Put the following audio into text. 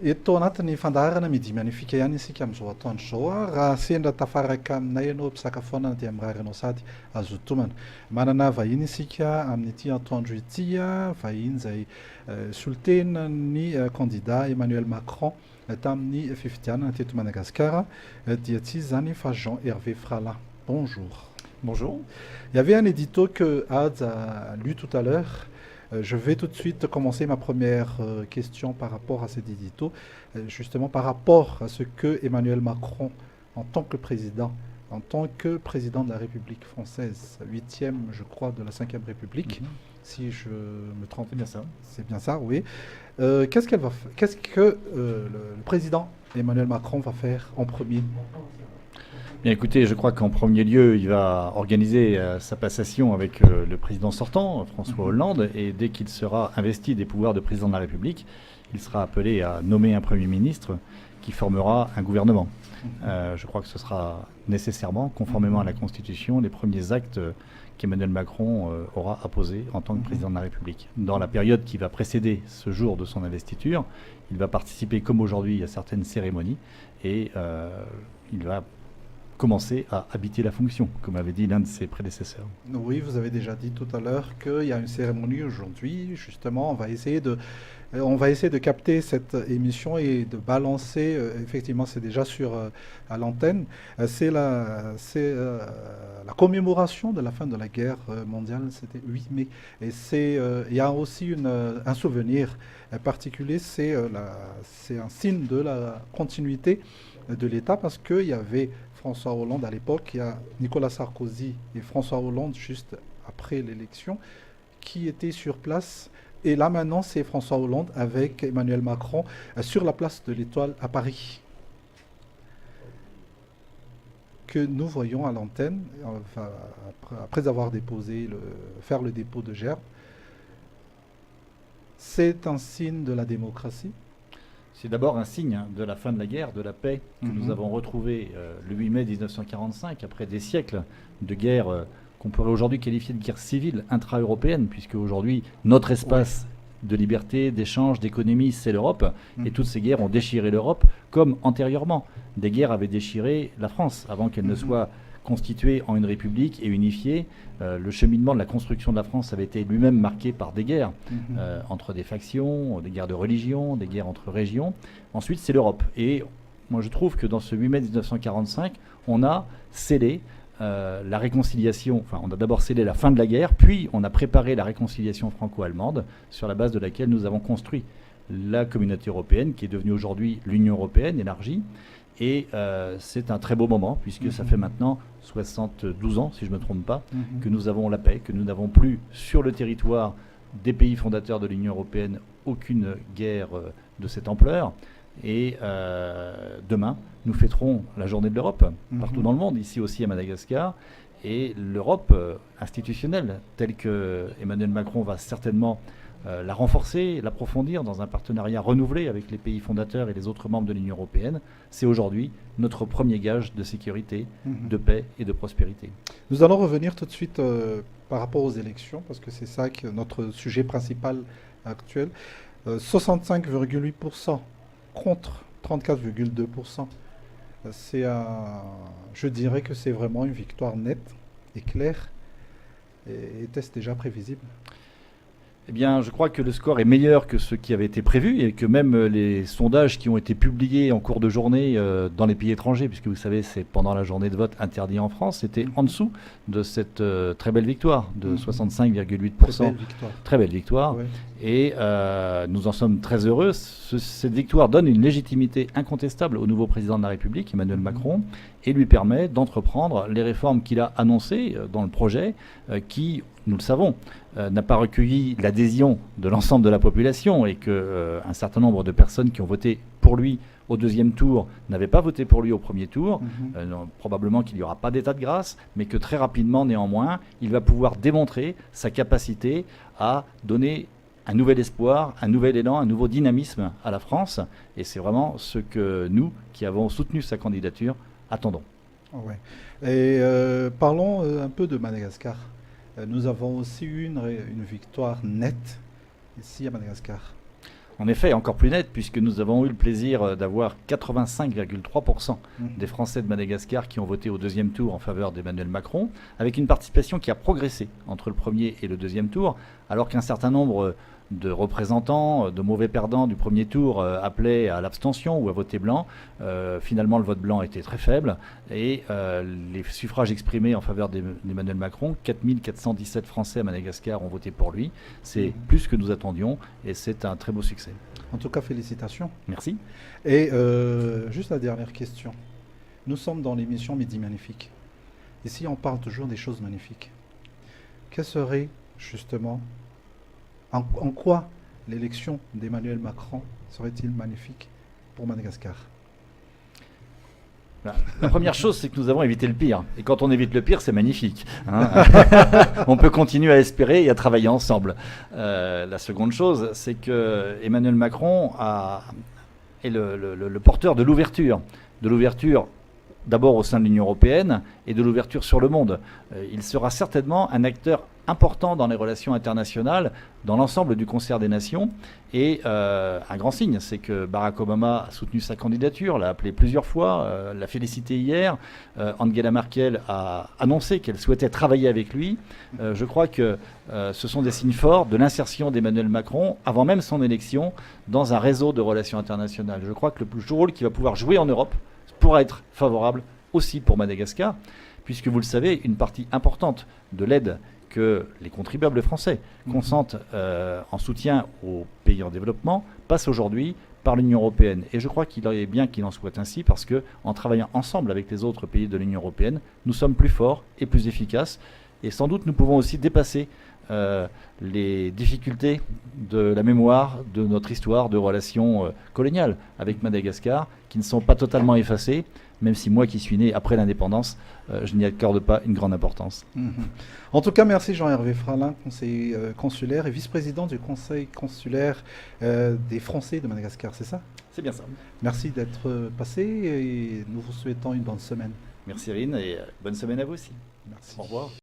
Eto anatin'ny fandaharana midimanifica ihany isika amin'izao atoandro izao a raha sendra tafaraka aminay ianao mpisakafoanana dia mirary ianao sady azo tomana. Manana vahiny isika amin'ity atoandro ity a vahiny izay solitenany candidat Emmanuel Macron tamin'ny fifidianana teto Madagasikara dia tsy izy zany fa Jean-Hervé Fralin. Bonjour. Bonjour. Il y avait un édito que Ad a lu tout à l'heure. Je vais tout de suite commencer ma première question par rapport à cet édito, justement par rapport à ce que Emmanuel Macron, en tant que président de la République française, 8e, je crois, de la 5e République, si je me trompe. C'est bien ça. C'est bien ça, oui. Qu'est-ce que le président Emmanuel Macron va faire en premier? Bien, écoutez, je crois qu'en premier lieu, il va organiser sa passation avec le président sortant, François Hollande, et dès qu'il sera investi des pouvoirs de président de la République, il sera appelé à nommer un Premier ministre qui formera un gouvernement. Je crois que ce sera nécessairement, conformément à la Constitution, les premiers actes qu'Emmanuel Macron aura à poser en tant que président de la République. Dans la période qui va précéder ce jour de son investiture, il va participer, comme aujourd'hui, à certaines cérémonies, et il va commencer à habiter la fonction, comme avait dit l'un de ses prédécesseurs. Oui, vous avez déjà dit tout à l'heure qu'il y a une cérémonie aujourd'hui. Justement, on va essayer de capter cette émission et de balancer. Effectivement, c'est déjà à l'antenne. C'est la commémoration de la fin de la guerre mondiale. C'était 8 mai. Et il y a aussi un souvenir particulier. C'est un signe de la continuité de l'État parce qu'il y avait François Hollande à l'époque, il y a Nicolas Sarkozy et François Hollande juste après l'élection qui étaient sur place. Et là maintenant, c'est François Hollande avec Emmanuel Macron sur la place de l'Étoile à Paris que nous voyons à l'antenne, enfin, après avoir faire le dépôt de gerbe. C'est un signe de la démocratie. C'est d'abord un signe de la fin de la guerre, de la paix que nous avons retrouvé le 8 mai 1945, après des siècles de guerre qu'on pourrait aujourd'hui qualifier de guerre civile intra-européenne, puisque aujourd'hui notre espace de liberté, d'échange, d'économie, c'est l'Europe, et toutes ces guerres ont déchiré l'Europe, comme antérieurement. Des guerres avaient déchiré la France, avant qu'elle ne soit constituée en une république et unifiée. Le cheminement de la construction de la France avait été lui-même marqué par des guerres entre des factions, des guerres de religion, des guerres entre régions. Ensuite, c'est l'Europe. Et moi, je trouve que dans ce 8 mai 1945, on a scellé la réconciliation. Enfin, on a d'abord scellé la fin de la guerre, puis on a préparé la réconciliation franco-allemande sur la base de laquelle nous avons construit la communauté européenne, qui est devenue aujourd'hui l'Union européenne élargie. Et c'est un très beau moment, puisque ça fait maintenant 72 ans, si je ne me trompe pas, que nous avons la paix, que nous n'avons plus sur le territoire des pays fondateurs de l'Union européenne aucune guerre de cette ampleur. Et demain, nous fêterons la journée de l'Europe, partout dans le monde, ici aussi à Madagascar. Et l'Europe institutionnelle, telle que Emmanuel Macron va certainement la renforcer, l'approfondir dans un partenariat renouvelé avec les pays fondateurs et les autres membres de l'Union européenne, c'est aujourd'hui notre premier gage de sécurité, de paix et de prospérité. Nous allons revenir tout de suite par rapport aux élections, parce que c'est ça que notre sujet principal actuel. 65,8% contre 34,2%. Je dirais que c'est vraiment une victoire nette et claire. Et était-ce déjà prévisible ? Eh bien, je crois que le score est meilleur que ce qui avait été prévu et que même les sondages qui ont été publiés en cours de journée dans les pays étrangers, puisque vous savez, c'est pendant la journée de vote interdit en France, c'était en dessous de cette très belle victoire de 65,8%. Très belle victoire. Ouais. Et nous en sommes très heureux. Cette victoire donne une légitimité incontestable au nouveau président de la République, Emmanuel Macron, et lui permet d'entreprendre les réformes qu'il a annoncées dans le projet qui, nous le savons, n'a pas recueilli l'adhésion de l'ensemble de la population et qu'un certain nombre de personnes qui ont voté pour lui au deuxième tour n'avaient pas voté pour lui au premier tour. Probablement qu'il n'y aura pas d'état de grâce, mais que très rapidement, néanmoins, il va pouvoir démontrer sa capacité à donner un nouvel espoir, un nouvel élan, un nouveau dynamisme à la France. Et c'est vraiment ce que nous, qui avons soutenu sa candidature, attendons. Ouais. Et parlons un peu de Madagascar. Nous avons aussi eu une victoire nette ici à Madagascar. En effet, encore plus net, puisque nous avons eu le plaisir d'avoir 85,3% des Français de Madagascar qui ont voté au deuxième tour en faveur d'Emmanuel Macron, avec une participation qui a progressé entre le premier et le deuxième tour, alors qu'un certain nombre de représentants, de mauvais perdants du premier tour appelaient à l'abstention ou à voter blanc. Finalement, le vote blanc était très faible et les suffrages exprimés en faveur d'Emmanuel Macron, 4417 Français à Madagascar ont voté pour lui. C'est plus que nous attendions et c'est un très beau succès. En tout cas, félicitations. Merci. Et juste la dernière question. Nous sommes dans l'émission Midi Magnifique. Ici, on parle toujours des choses magnifiques. Quelle serait justement, en quoi l'élection d'Emmanuel Macron serait-il magnifique pour Madagascar? La première chose, c'est que nous avons évité le pire. Et quand on évite le pire, c'est magnifique. Hein. On peut continuer à espérer et à travailler ensemble. La seconde chose, c'est que Emmanuel Macron est le porteur de l'ouverture. De l'ouverture d'abord au sein de l'Union européenne et de l'ouverture sur le monde. Il sera certainement un acteur important dans les relations internationales, dans l'ensemble du concert des nations. Et un grand signe, c'est que Barack Obama a soutenu sa candidature, l'a appelé plusieurs fois, l'a félicité hier. Angela Merkel a annoncé qu'elle souhaitait travailler avec lui. Je crois que ce sont des signes forts de l'insertion d'Emmanuel Macron, avant même son élection, dans un réseau de relations internationales. Je crois que le rôle qu'il va pouvoir jouer en Europe pourra être favorable aussi pour Madagascar, puisque vous le savez, une partie importante de l'aide que les contribuables français consentent en soutien aux pays en développement passe aujourd'hui par l'Union européenne. Et je crois qu'il est bien qu'il en soit ainsi, parce qu'en travaillant ensemble avec les autres pays de l'Union européenne, nous sommes plus forts et plus efficaces. Et sans doute nous pouvons aussi dépasser les difficultés de la mémoire de notre histoire de relations coloniales avec Madagascar, qui ne sont pas totalement effacées, même si moi qui suis né après l'indépendance, je n'y accorde pas une grande importance. En tout cas, merci Jean-Hervé Fralin, conseiller consulaire et vice-président du conseil consulaire des Français de Madagascar, c'est ça? C'est bien ça. Merci d'être passé et nous vous souhaitons une bonne semaine. Merci Rine et bonne semaine à vous aussi. Merci. Au revoir.